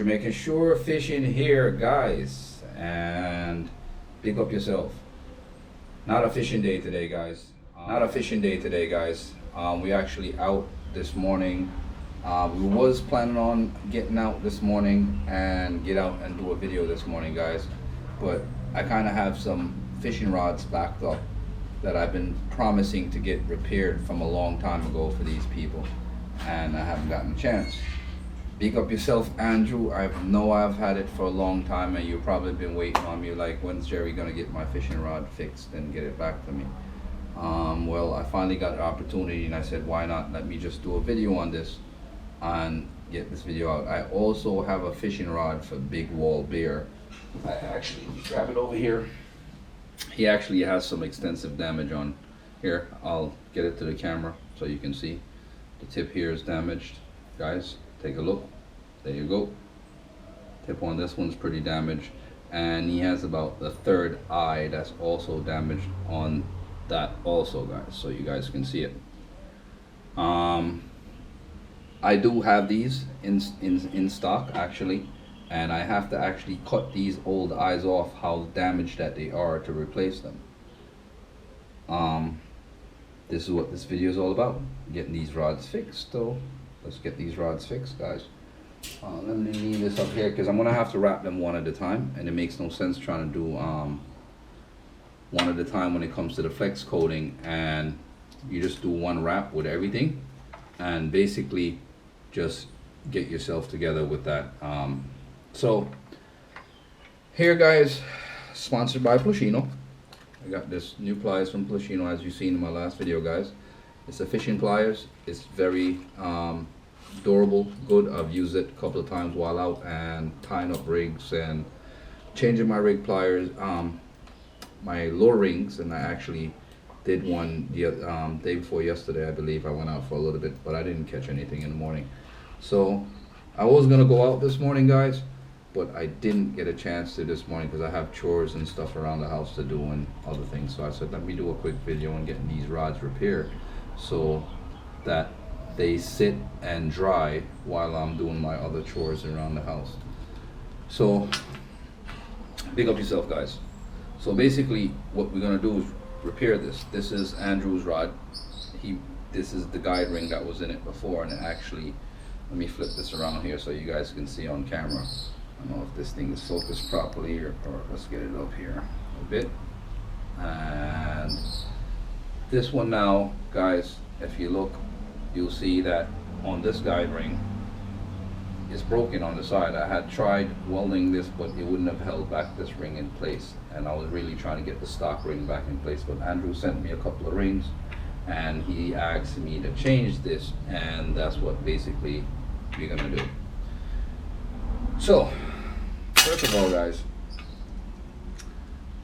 Jamaican Shore fishing here, guys, and pick up yourself. Not a fishing day today, guys. Not a fishing day today, guys. We actually out this morning. We was planning on getting out this morning and get out and do a video this morning, guys. But I kind of have some fishing rods backed up that I've been promising to get repaired from a long time ago for these people, and I haven't gotten a chance. Big up yourself, Andrew. I know I've had it for a long time, and you've probably been waiting on me like, when's Jerry gonna get my fishing rod fixed and get it back to me? Well, I finally got the opportunity, and I said, why not let me just do a video on this and get this video out. I also have a fishing rod for big wall bear. I actually grab it over here. He actually has some extensive damage on here. I'll get it to the camera so you can see. The tip here is damaged, guys. Take a look. There you go. Tip on this one's pretty damaged, and he has about the third eye that's also damaged on that also, guys, so you guys can see it. I do have these in stock actually, and I have to actually cut these old eyes off, how damaged that they are, to replace them. This is what this video is all about, getting these rods fixed. So let's get these rods fixed, guys. Let me leave this up here because I'm gonna have to wrap them one at a time, and it makes no sense trying to do one at a time when it comes to the flex coating, and you just do one wrap with everything and basically just get yourself together with that. So here, guys, sponsored by Plushino. I got this new pliers from Plushino, as you've seen in my last video, guys. It's a fishing pliers. It's very durable, good. I've used it a couple of times while out and tying up rigs and changing my rig pliers, my lure rings, and I actually did one the day before yesterday, I believe. I went out for a little bit, but I didn't catch anything in the morning. So I was gonna go out this morning, guys, but I didn't get a chance to this morning because I have chores and stuff around the house to do and other things. So I said, let me do a quick video on getting these rods repaired so that they sit and dry while I'm doing my other chores around the house. So big up yourself, guys. So basically what we're gonna do is repair this. This is Andrew's rod. This is the guide ring that was in it before, and it actually, let me flip this around here so you guys can see on camera. I don't know if this thing is focused properly, or let's get it up here a bit. And this one now, guys, if you look, you'll see that on this guide ring, it's broken on the side. I had tried welding this, but it wouldn't have held back this ring in place, and I was really trying to get the stock ring back in place. But Andrew sent me a couple of rings, and he asked me to change this, and that's what basically we're gonna do. So first of all, guys,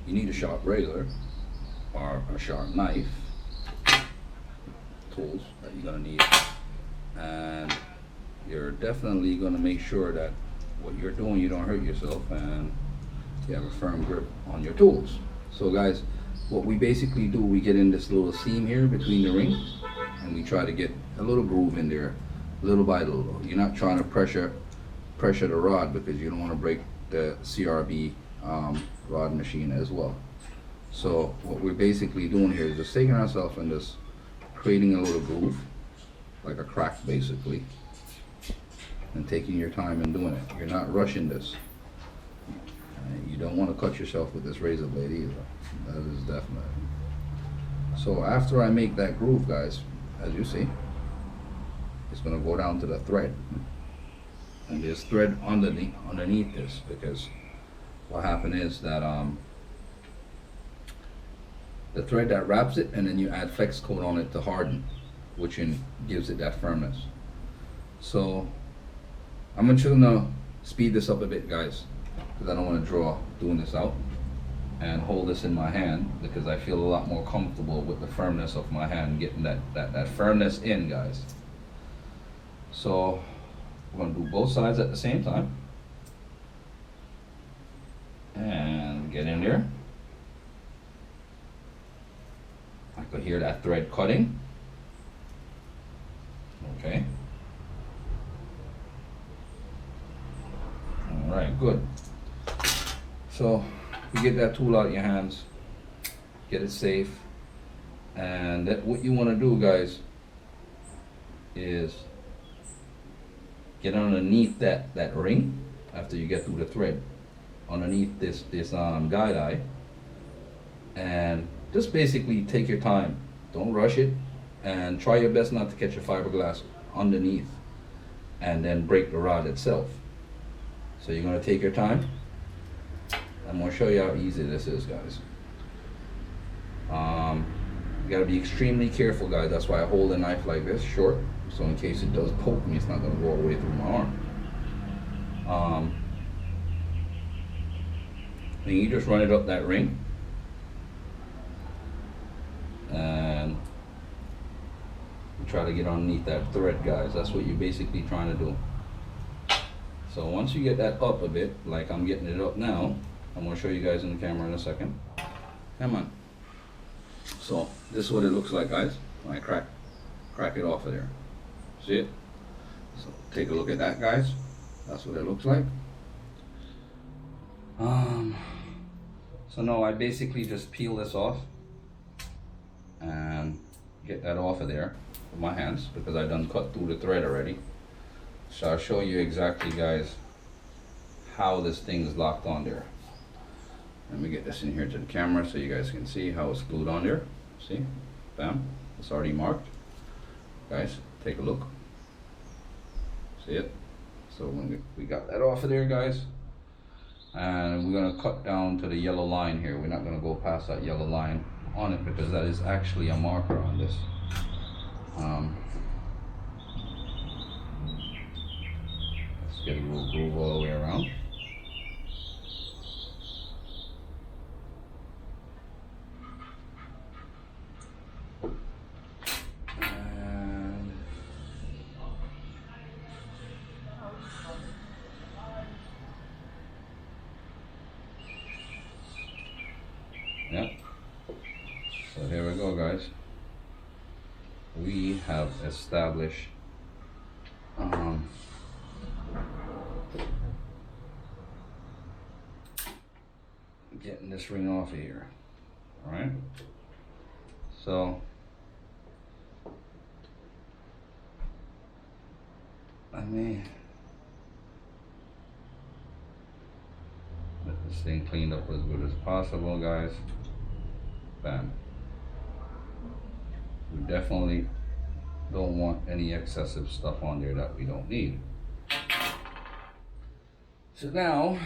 you need a sharp razor or a sharp knife, tools that you're gonna need, and you're definitely gonna make sure that what you're doing, you don't hurt yourself, and you have a firm grip on your tools. So guys, what we basically do, we get in this little seam here between the rings, and we try to get a little groove in there, little by little. You're not trying to pressure the rod because you don't want to break the CRB rod machine as well. So what we're basically doing here is just taking ourselves and just creating a little groove, like a crack basically, and taking your time and doing it. You're not rushing this. You don't want to cut yourself with this razor blade either. That is definite. So after I make that groove, guys, as you see, it's going to go down to the thread, and there's thread underneath this, because what happened is that the thread that wraps it, and then you add flex coat on it to harden, which gives it that firmness. So I'm just gonna speed this up a bit, guys, because I don't want to doing this out, and hold this in my hand because I feel a lot more comfortable with the firmness of my hand, getting that firmness in, guys. So we're gonna do both sides at the same time, and get in there. I could hear that thread cutting. Okay. Alright, good. So you get that tool out of your hands, get it safe, and what you want to do, guys, is get underneath that ring after you get through the thread, underneath this guide eye, and just basically take your time. Don't rush it, and try your best not to catch your fiberglass underneath and then break the rod itself. So you're going to take your time. I'm going to show you how easy this is, guys. You got to be extremely careful, guys. That's why I hold a knife like this, short, so in case it does poke me, it's not going to go all the way through my arm. Then you just run it up that ring, and you try to get underneath that thread, guys. That's what you're basically trying to do. So once you get that up a bit, like I'm getting it up now, I'm going to show you guys in the camera in a second. Come on. So this is what it looks like, guys, when I crack it off of there. See it? So take a look at that, guys. That's what it looks like. So no, I basically just peel this off and get that off of there with my hands, because I done cut through the thread already. So I'll show you exactly, guys, how this thing is locked on there. Let me get this in here to the camera so you guys can see how it's glued on there. See? Bam. It's already marked. Guys, take a look. See it? So when we got that off of there, guys, and we're going to cut down to the yellow line here. We're not going to go past that yellow line on it, because that is actually a marker on this. Let's get a little groove all the way around. Yeah. So here we go, guys. We have established getting this ring off of here. All right. So let me get this thing cleaned up as good as possible, guys. Bam. We definitely don't want any excessive stuff on there that we don't need. So now,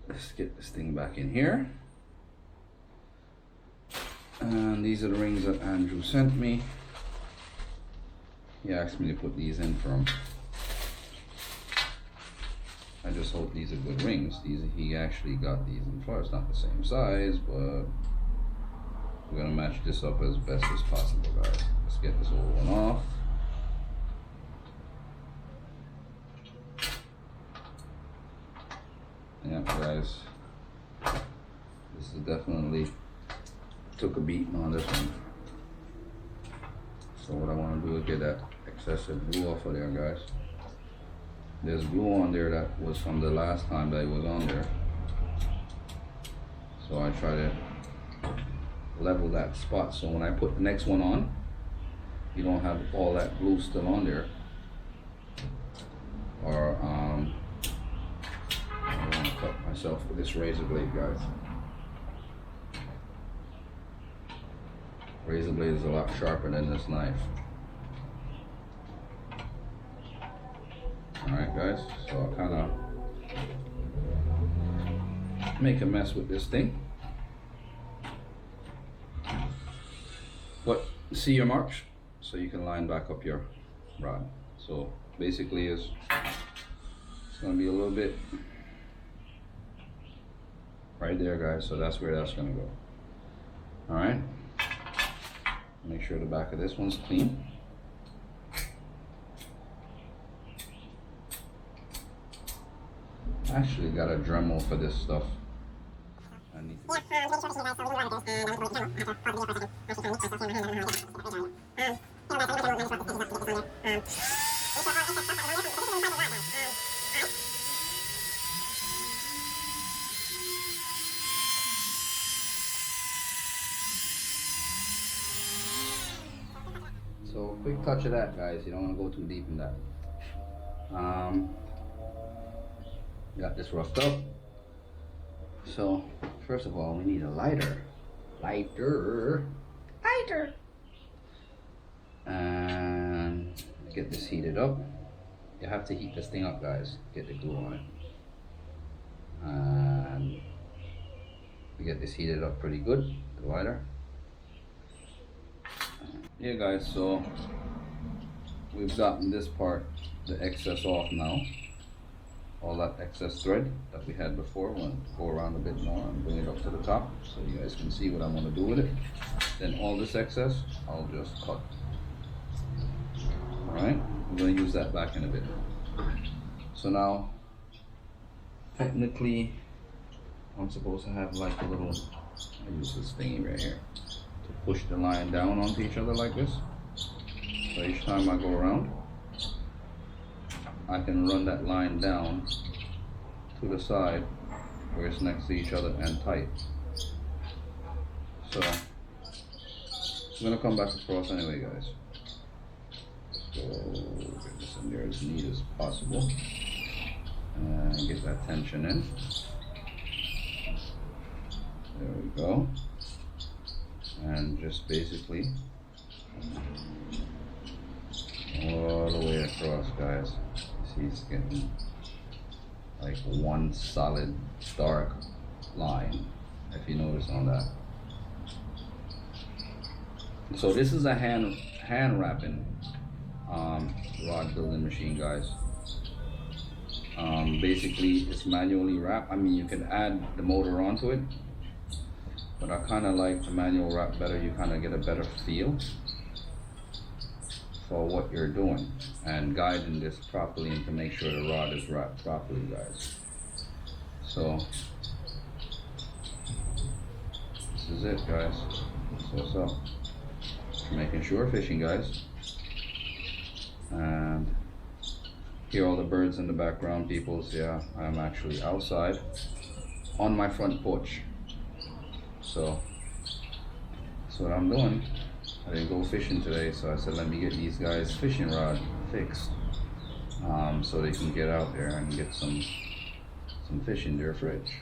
let's get this thing back in here. And these are the rings that Andrew sent me. He asked me to put these in for him. I just hope these are good rings. He actually got these in Florida. It's not the same size, but we're gonna match this up as best as possible, guys. Let's get this old one off. Yeah, guys, this is definitely took a beating on this one. So what I want to do is get that excessive glue off of there, guys. There's glue on there that was from the last time that it was on there. So I try to level that spot, so when I put the next one on, you don't have all that glue still on there. Or I want to cut myself with this razor blade, guys. Razor blade is a lot sharper than this knife. Alright, guys, so I'll kind of make a mess with this thing. But see your marks, so you can line back up your rod. So basically it's going to be a little bit right there, guys, so that's where that's going to go. Alright, make sure the back of this one's clean. I actually got a Dremel for this stuff. I need to quick touch of that, guys. You don't want to go too deep in that. Got this roughed up. So first of all, we need a lighter. Lighter. And get this heated up. You have to heat this thing up, guys. Get the glue on it. And we get this heated up pretty good, the lighter. Yeah, guys, so we've gotten this part, the excess off now. All that excess thread that we had before. We'll go around a bit more and bring it up to the top so you guys can see what I'm going to do with it. Then all this excess, I'll just cut. Alright, I'm going to use that back in a bit. So now, technically, I'm supposed to have like a little, I use this thingy right here to push the line down onto each other like this. So each time I go around, I can run that line down to the side where it's next to each other and tight. So I'm gonna come back across anyway, guys. So get this in there as neat as possible and get that tension in. There we go. And just basically all the way across, guys. See, it's getting like one solid dark line, if you notice on that. So this is a hand wrapping rod building machine, guys. Basically it's manually wrap. I mean, you can add the motor onto it, but I kind of like the manual wrap better. You kind of get a better feel for what you're doing and guiding this properly and to make sure the rod is wrapped properly, guys. So this is it, guys. That's what's up. Making sure fishing, guys. And hear all the birds in the background, people. So yeah, I'm actually outside on my front porch. So that's what I'm doing. I didn't go fishing today, so I said let me get these guys fishing rod fixed, so they can get out there and get some fish in their fridge.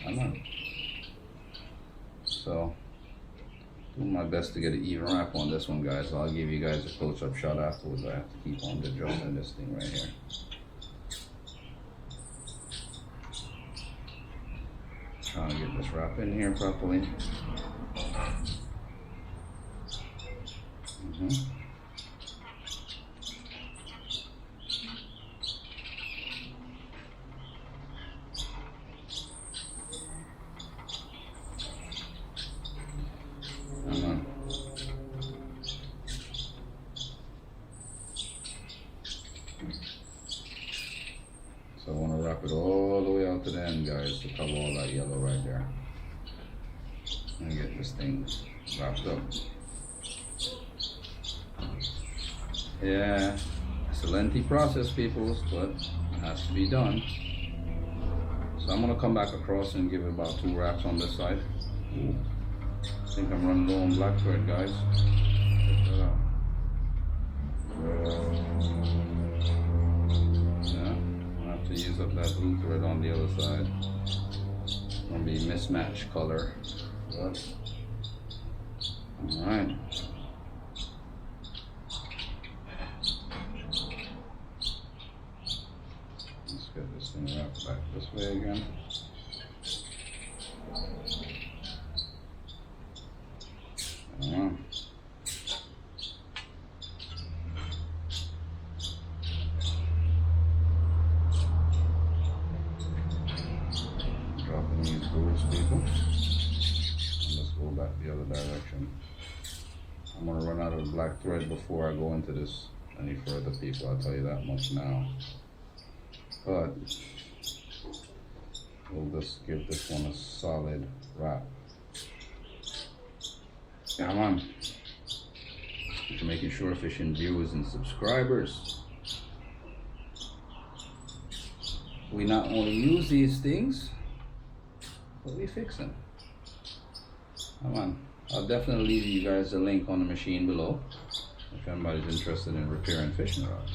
I'm on. So doing my best to get an even wrap on this one, guys. I'll give you guys a close-up shot afterwards. I have to keep on adjusting this thing right here. Trying to get this wrap in here properly. So I want to wrap it all the way out to the end, guys, to cover all that yellow right there. And get this thing wrapped up. Yeah, it's a lengthy process, people, but it has to be done. So I'm gonna come back across and give it about 2 wraps on this side. Ooh. I think I'm running low on black thread, guys. Check that out. Yeah, I have to use up that blue thread on the other side. It's gonna be mismatched color, but all right. Get this thing wrapped back this way again. Dropping these grooves, people. And let's go back the other direction. I'm gonna run out of black thread before I go into this any further, people. I'll tell you that much now. But we'll just give this one a solid wrap. Come on. Just making sure fishing viewers and subscribers. We not only use these things, but we fix them. Come on. I'll definitely leave you guys a link on the machine below. if anybody's interested in repairing fishing rods.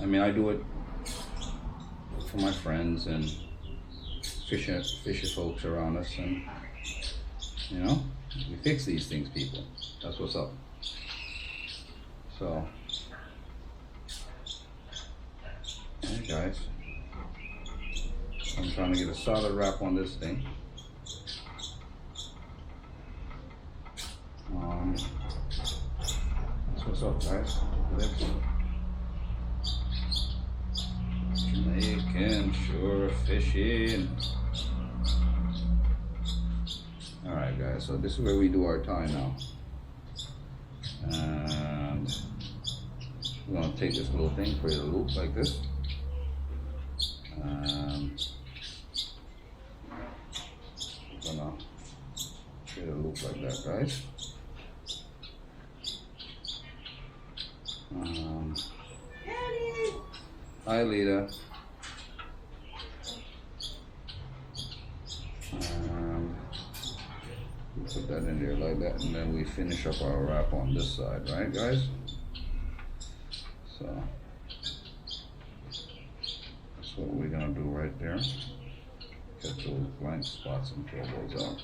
I mean, I do it for my friends and fisher folks around us, and you know, we fix these things, people. That's what's up. So, hey guys, I'm trying to get a solid wrap on this thing. That's what's up, guys. Let's Jamaican shore fishing. Alright guys, so this is where we do our tie now. And we're gonna take this little thing, create a loop like this. And we're gonna create a loop like that, guys. Hi, Lita. We put that in there like that, and then we finish up our wrap on this side, right, guys? So that's what we're gonna do right there. Get those blank spots and pull those out.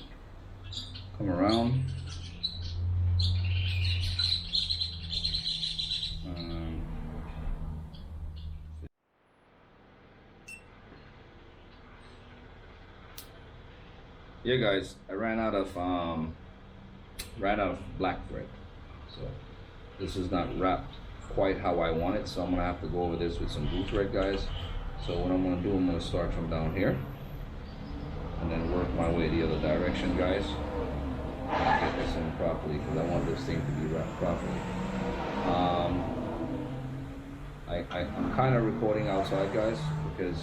Come around. Yeah, guys, I ran out of black thread, so this is not wrapped quite how I want it. So I'm gonna have to go over this with some blue thread, guys. So what I'm gonna do, I'm gonna start from down here and then work my way the other direction, guys. Get this in properly because I want this thing to be wrapped properly. I'm kind of recording outside, guys, because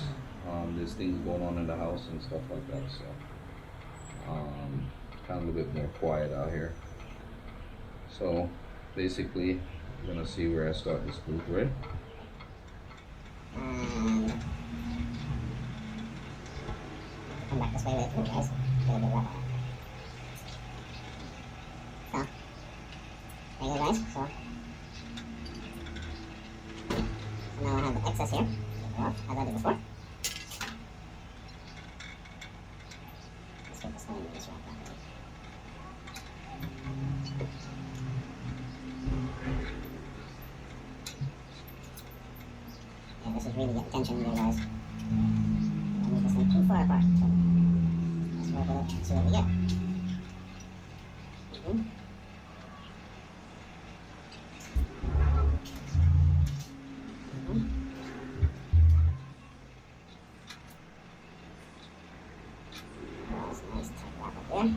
there's things going on in the house and stuff like that. So. Kind of a bit more quiet out here. So basically, I'm gonna see where I start this blue thread. Come back this way with it, guys. Get a bit rough. So, there you go, guys. So now I have the excess here. Take it off, as I did before. Let's get this one in this wrap properly. Yeah, this is really getting tension here, guys. Don't move this thing too far apart. So let's work with it, see what we get. That's nice, tight wrap up there.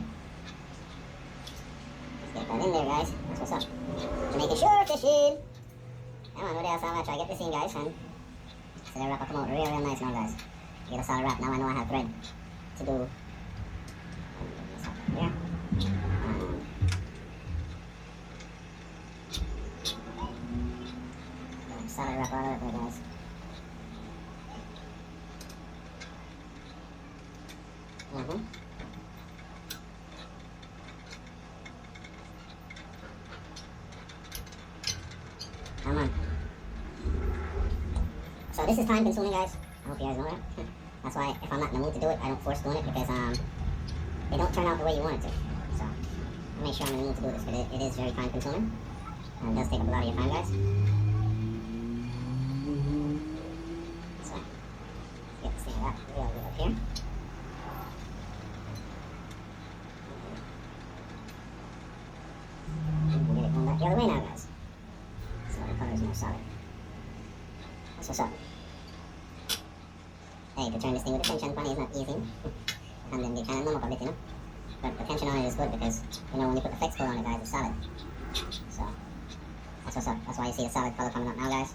Let's get that in there, guys. That's what's up. Jamaican shore fishing! Come on, what else I'm gonna try to get this in, guys, and so the wrap will come out real nice now, guys. Get a solid wrap. Now I know I have thread to do. Yeah. Solid wrap all over there, guys. Come on. So this is time consuming, guys. I hope you guys know that. That's why if I'm not in the mood to do it, I don't force doing it because they don't turn out the way you want it to. So I make sure I'm in the mood to do this, but it is very time consuming. And it does take up a lot of your time, guys. So let's get this thing wrapped real good up here. And we'll get it going back the other way now, guys. So the color is more solid. That's what's up. Hey, to turn this thing with the tension funny is not easy. And then they kind of numb up a bit, you know. But the tension on it is good because, you know, when you put the flex color on it, guys, it's solid. So, that's what's up. That's why you see the solid color coming up now, guys.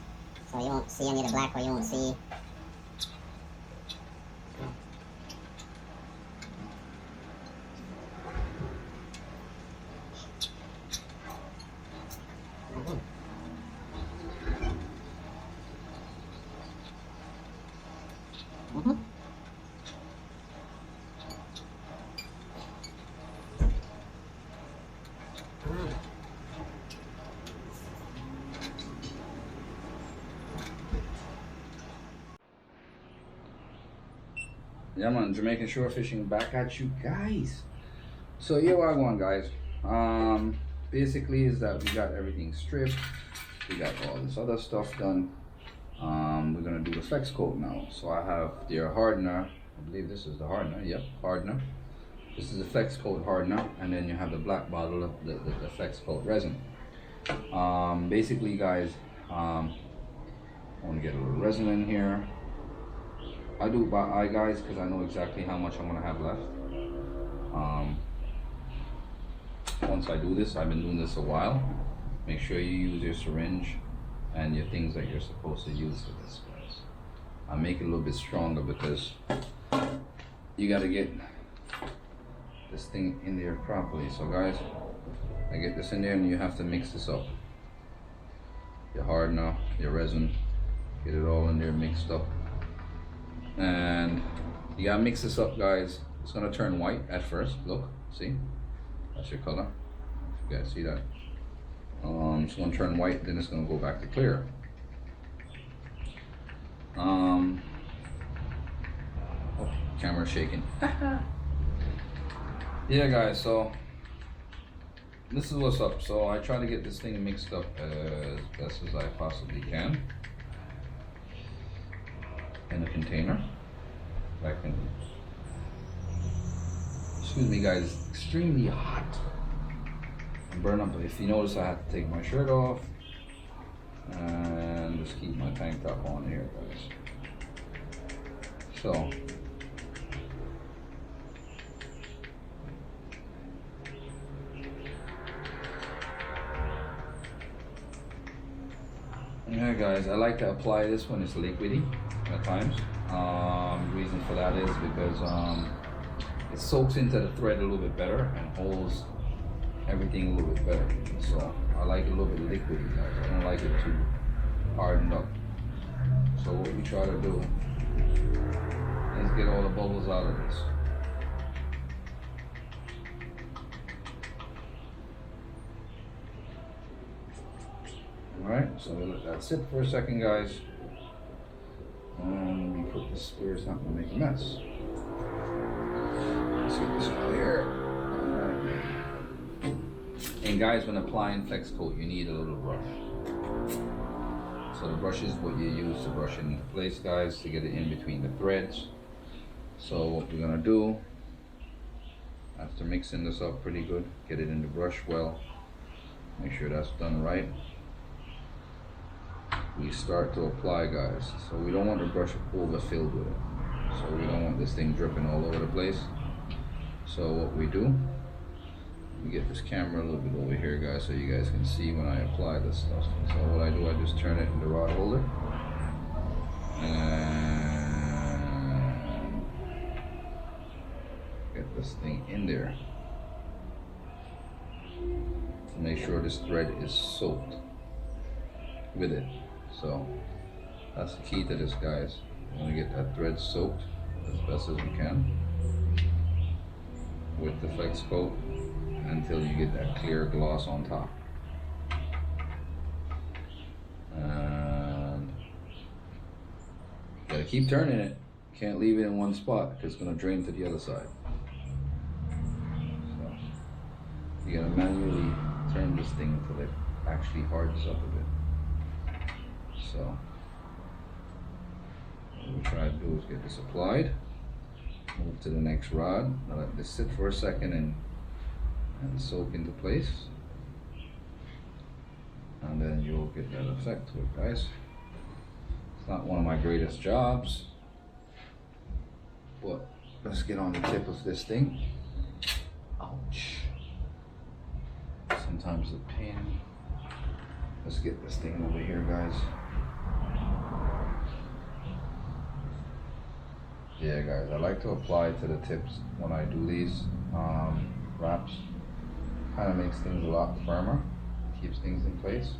So you won't see any of the black, or you won't see... Yeah, man, Jamaican shore fishing back at you guys. So here what I want, guys. Basically is that we got everything stripped. We got all this other stuff done. We're gonna do the flex coat now. So I have their hardener. I believe this is the hardener. Yep, hardener. This is the flex coat hardener, and then you have the black bottle of the flex coat resin. Basically, guys, I want to get a little resin in here. I do it by eye, guys, because I know exactly how much I'm gonna have left. Once I do this, I've been doing this a while. Make sure you use your syringe and your things that you're supposed to use for this, guys. I make it a little bit stronger because you got to get this thing in there properly. So, guys, I get this in there, and you have to mix this up. Your hardener, your resin, get it all in there mixed up. And you gotta mix this up, guys. It's gonna turn white at first. Look, see? That's your color. If you guys see that. It's gonna turn white, then it's gonna go back to clear. Oh, camera's shaking. Yeah, guys, so this is what's up. So I try to get this thing mixed up as best as I possibly can in a container. Excuse me, guys, it's extremely hot. I'm burning up. If you notice, I have to take my shirt off and just keep my tank top on here, guys. So yeah, guys, I like to apply this when it's liquidy at times. Reason for that is because it soaks into the thread a little bit better and holds everything a little bit better. So I like it a little bit liquidy, guys. I don't like it too hardened up. So what we try to do is get all the bubbles out of this. Alright, so we let that sit for a second, guys. And we put the spears not gonna make a mess. Let's get this out here. Alright. And guys, when applying flex coat, you need a little brush. So the brush is what you use to brush it into place, guys, to get it in between the threads. So what we're gonna do, after mixing this up pretty good, get it in the brush well, make sure that's done right. We start to apply, guys. So we don't want the brush overfilled with it. So we don't want this thing dripping all over the place. So what we do, we get this camera a little bit over here, guys, so you guys can see when I apply this stuff. So what I do, I just turn it in the rod holder and get this thing in there to make sure this thread is soaked with it. So that's the key to this, guys. We want to get that thread soaked as best as we can with the flex coat until you get that clear gloss on top. And you gotta keep turning it. Can't leave it in one spot because it's gonna drain to the other side. So you gotta manually turn this thing until it actually hardens up a bit. So what we try to do is get this applied, move to the next rod, now let this sit for a second and soak into place, and then you'll get that effect to it, guys. It's not one of my greatest jobs, but let's get on the tip of this thing. Ouch. Sometimes the pain. Let's get this thing over here, guys. Yeah, guys, I like to apply to the tips when I do these wraps. Kind of makes things a lot firmer, keeps things in place.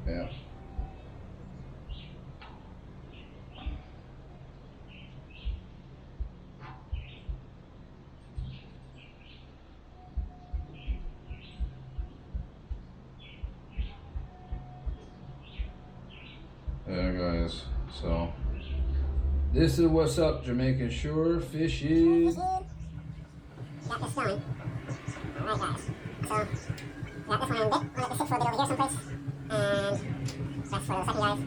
Yeah. There Alright guys, so this is what's up, Jamaican Shore fishing. Got this going. Alright guys, so got this one on dip. I'll let this sit for a bit over here someplace. And that's for the second guys.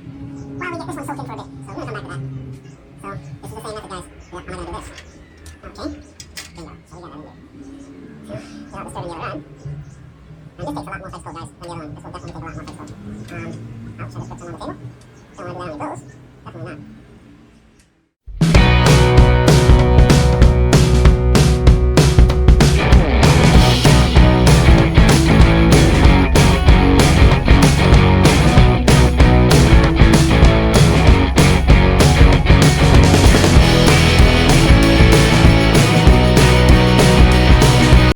While we get this one soaked in for a bit, so we're gonna come back to that. So this is the same method guys. Yep, I'm gonna do this. Okay. Bingo. So we got that in there. So get out the stir in the other end. And this takes a lot more flexible guys than the other one. This will definitely take a lot more flexible. Ouch, I just put some on the table. Don't want to do that on your toes. Definitely not.